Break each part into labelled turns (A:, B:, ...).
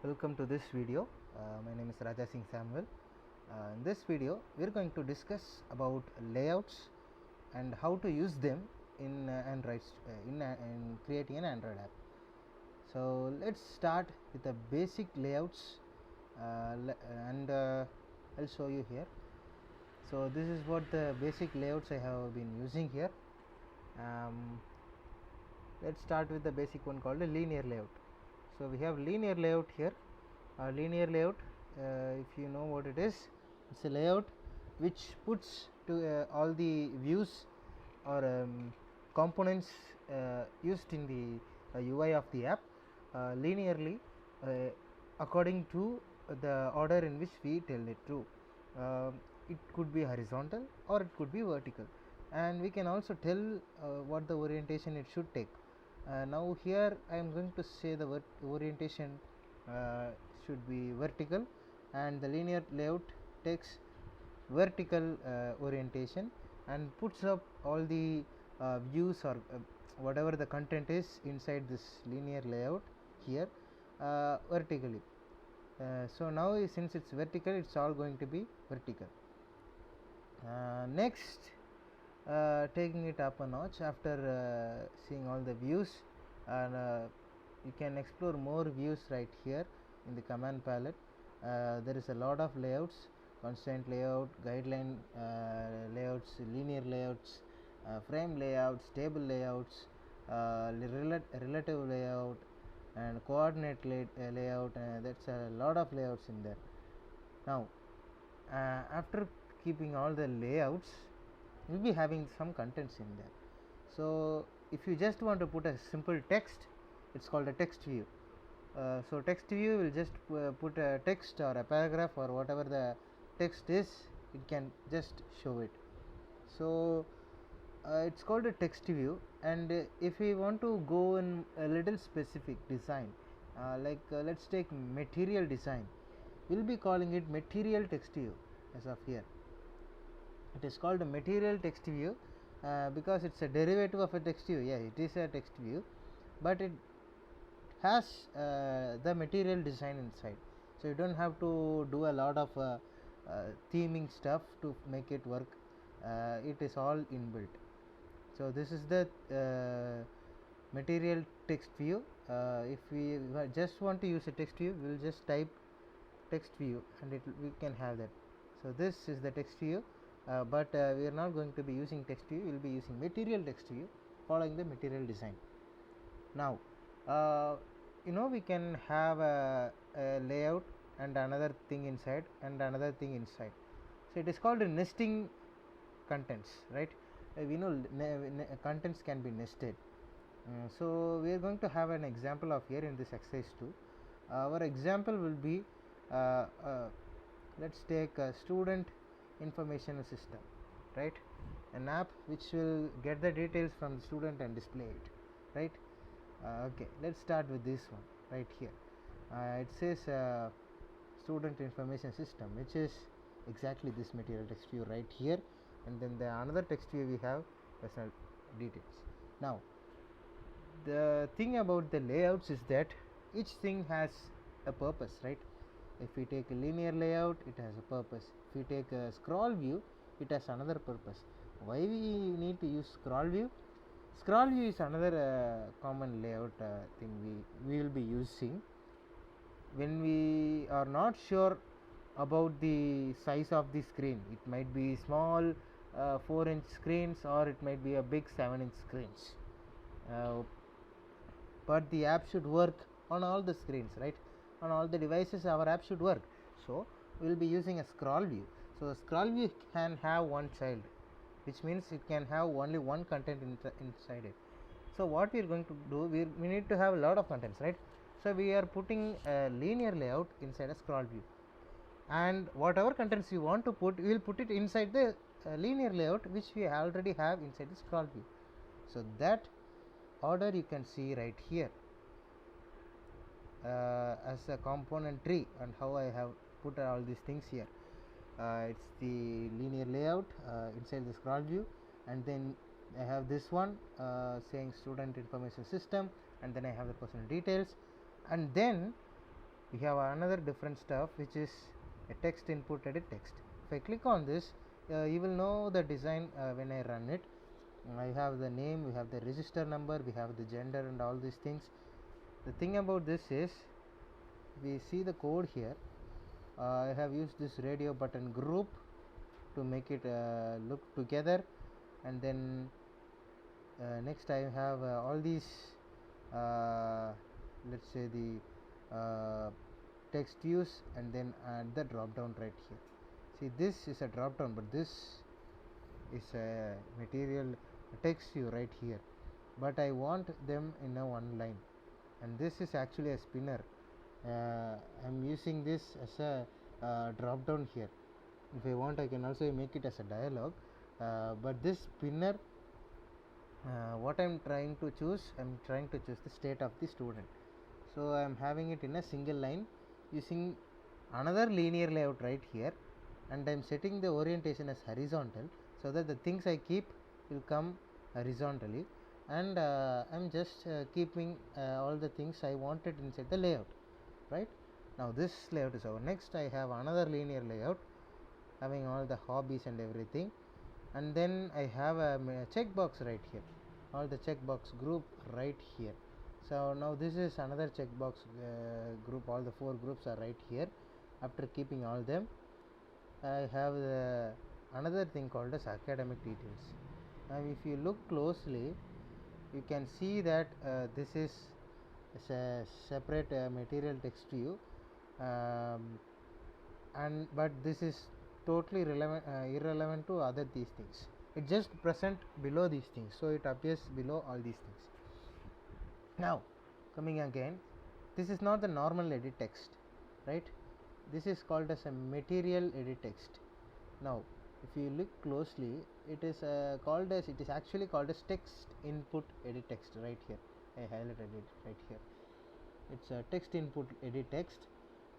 A: Welcome to this video. My name is Raja Singh Samuel. In this video we are going to discuss about layouts and how to use them in Android in creating an Android app. So let's start with the basic layouts and I'll show you here. So this is what the basic layouts I have been using here. Let's start with the basic one called a linear layout. So we have linear layout here. Linear layout, if you know what it is, it's a layout which puts to all the views or components used in the UI of the app linearly according to the order in which we tell it to. It could be horizontal or it could be vertical, and we can also tell what the orientation it should take. Now here I am going to say the orientation should be vertical, and the linear layout takes vertical orientation and puts up all the views or whatever the content is inside this linear layout here vertically. So now since it's vertical, it's all going to be vertical. Next, taking it up a notch after seeing all the views, and you can explore more views right here in the command palette. There is a lot of layouts: constraint layout, guideline layouts, linear layouts, frame layouts, table layouts, relative layout, and coordinate layout. That's a lot of layouts in there. Now after keeping all the layouts, we'll be having some contents in there. So if you just want to put a simple text, it's called a text view. So text view will just put a text or a paragraph or whatever the text is, it can just show it. So it's called a text view. And if we want to go in a little specific design, let's take material design, we'll be calling it material text view. As of here, it is called a material text view because it's a derivative of a text view. Yeah, it is a text view, but it has the material design inside, so you don't have to do a lot of theming stuff to make it work. It is all inbuilt. So this is the material text view. If we just want to use a text view, we'll just type text view and we can have that. So this is the text view, but we are not going to be using text view, we will be using material text view following the material design. Now we can have a layout and another thing inside and another thing inside. So it is called a nesting contents, right? We know contents can be nested. So we are going to have an example of here in this exercise 2. Our example will be let's take a student information system, right? An app which will get the details from the student and display it, right? Okay, let's start with this one right here. It says student information system, which is exactly this material text view right here, and then the another text view we have personal details. Now the thing about the layouts is that each thing has a purpose, right? If we take a linear layout, it has a purpose. If we take a scroll view, it has another purpose. Why we need to use scroll view? Scroll view is another common layout thing we will be using when we are not sure about the size of the screen. It might be small 4-inch screens, or it might be a big 7-inch screens, but the app should work on all the screens, right? On all the devices our app should work. So we will be using a scroll view. So a scroll view can have one child, which means it can have only one content inside it. So what we are going to do, we need to have a lot of contents, right? So we are putting a linear layout inside a scroll view, and whatever contents you want to put, we will put it inside the linear layout which we already have inside the scroll view. So that order you can see right here as a component tree, and how I have put all these things here. It's the linear layout inside the scroll view, and then I have this one saying student information system, and then I have the personal details, and then we have another different stuff which is a text input edit text. If I click on this, you will know the design when I run it. I have the name, we have the register number, we have the gender and all these things. The thing about this is, we see the code here. I have used this radio button group to make it look together, and then next I have all these let's say the text views, and then add the drop down right here. See, this is a drop down, but this is a material text view right here, but I want them in a one line, and this is actually a spinner. I'm using this as a drop down here. If I want, I can also make it as a dialog, but this spinner, what I'm trying to choose the state of the student. So I am having it in a single line using another linear layout right here, and I am setting the orientation as horizontal, so that the things I keep will come horizontally, and I'm just keeping all the things I wanted inside the layout. Right now this layout is over. Next I have another linear layout having all the hobbies and everything, and then I have a checkbox right here, all the checkbox group right here. So now this is another checkbox group, all the 4 groups are right here. After keeping all them, I have another thing called as academic details. Now if you look closely, you can see that this is a separate material text view, but this is totally irrelevant to other these things. It just present below these things, so it appears below all these things. Now coming again, this is not the normal edit text, right? This is called as a material edit text. Now if you look closely, it is actually called as text input edit text right here. I highlighted it right here. It's a text input edit text,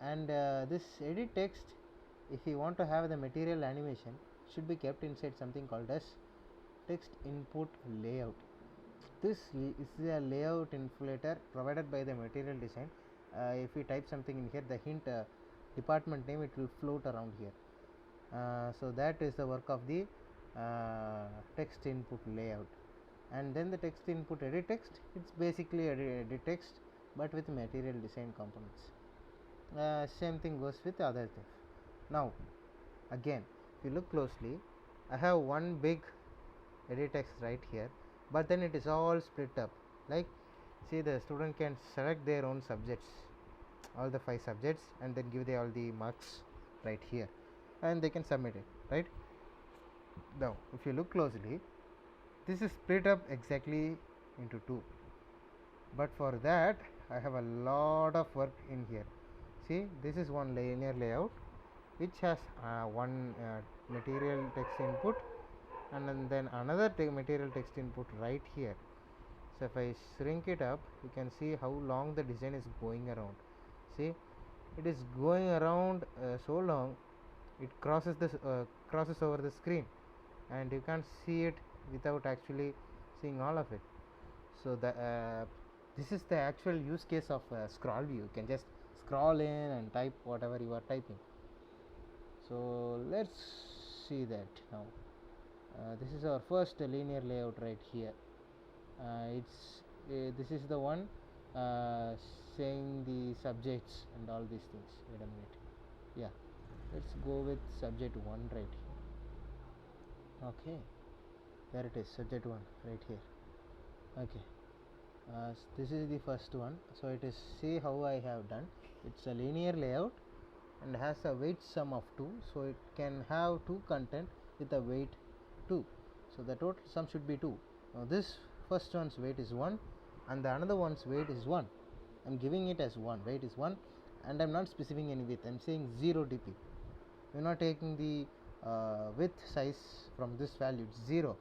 A: and this edit text, if you want to have the material animation, should be kept inside something called as text input layout. This is a layout inflator provided by the material design. If we type something in here, the hint department name, it will float around here. So that is the work of the text input layout. And then the text input edit text, it's basically edit text but with material design components. Same thing goes with the other thing. Now again, if you look closely, I have one big edit text right here, but then it is all split up. Like, see, the student can select their own subjects, all the 5 subjects, and then give all the marks right here, and they can submit it, right? Now if you look closely, this is split up exactly into 2, but for that I have a lot of work in here. See, this is one linear layout which has one material text input, and then another material text input right here. So if I shrink it up, you can see how long the design is going around. See, it is going around so long, it crosses over the screen, and you can't see it without actually seeing all of it. So this is the actual use case of scroll view. You can just scroll in and type whatever you are typing. So let's see that now. This is our first linear layout right here. This is the one saying the subjects and all these things. Wait a minute. Yeah, let's go with subject 1 right here. Okay, there it is, subject 1 right here. Okay, this is the first one. So it is, see how I have done. It's a linear layout and has a weight sum of 2, so it can have 2 content with a weight 2, so the total sum should be 2. Now this first one's weight is 1 and the another one's weight is 1. I'm giving it as 1, weight is 1, and I'm not specifying any width. I'm saying 0 dp. We're not taking the width size from this value, it's 0.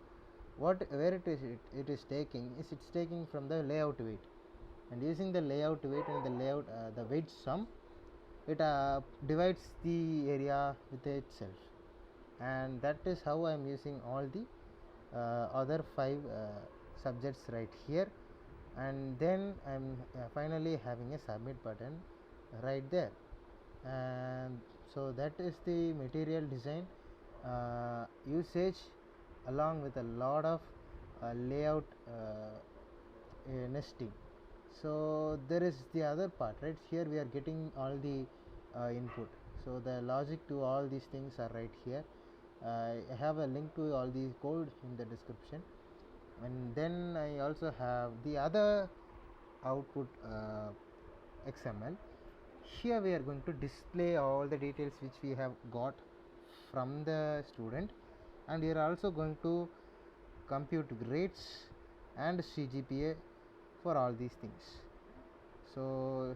A: Where it is taking is, it's taking from the layout weight, and using the layout weight and the layout the weight sum, it divides the area with itself, and that is how I am using all the other 5 subjects right here. And then I am finally having a submit button right there. And so that is the material design usage, along with a lot of layout nesting. So there is the other part, right? Here we are getting all the input, so the logic to all these things are right here. I have a link to all these code in the description. And then I also have the other output XML. Here we are going to display all the details which we have got from the student, and we are also going to compute grades and CGPA for all these things. So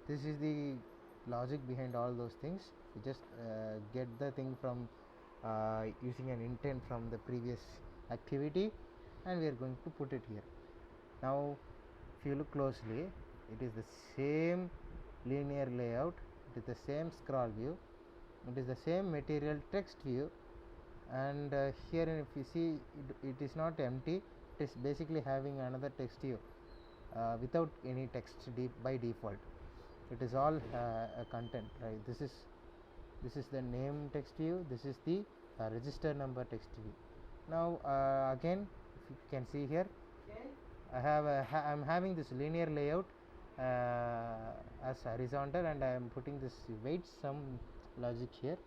A: this is the logic behind all those things. We just get the thing from using an intent from the previous activity, and we are going to put it here. Now if you look closely, it is the same linear layout, it is the same scroll view, it is the same material text view. And here if you see, it is not empty, it is basically having another text view without any text by default. It is all a content, right? This is the name text view, this is the register number text view. Now again, if you can see here, I'm having this linear layout as horizontal, and I am putting this weight sum logic here,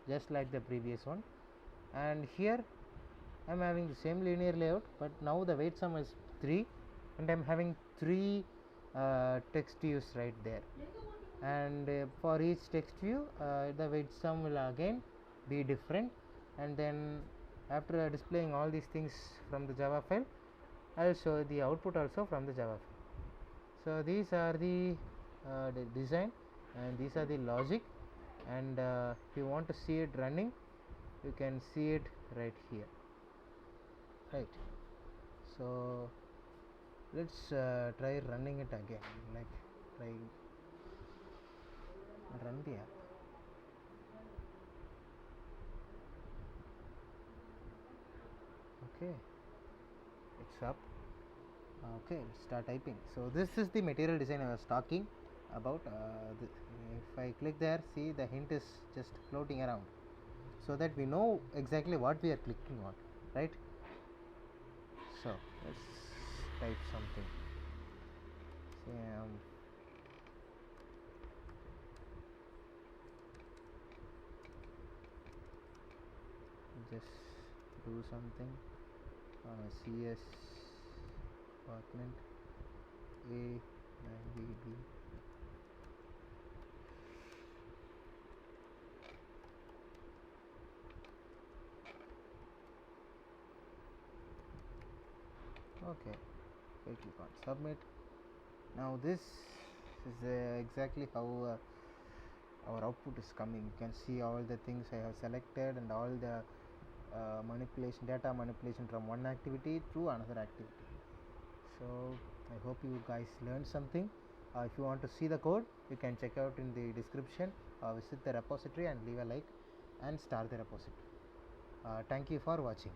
A: just like the previous one. And here I'm having the same linear layout, but now the weight sum is 3, and I'm having 3 text views right there. And for each text view, the weight sum will again be different. And then after displaying all these things from the Java file, I'll show the output also from the Java file. So these are the design, and these are the logic. And if you want to see it running, you can see it right here, right? So let's try running it again, like try run the app. Okay, it's up. Okay, let's start typing. So this is the material design I was talking about. If I click there, see the hint is just floating around, so that we know exactly what we are clicking on, right? So let's type something. Just do something. CS department A 9BB. Okay, I click on submit. Now this is exactly how our output is coming. You can see all the things I have selected, and all the data manipulation from one activity to another activity. So I hope you guys learned something. If you want to see the code, you can check out in the description, visit the repository and leave a like and start the repository. Thank you for watching.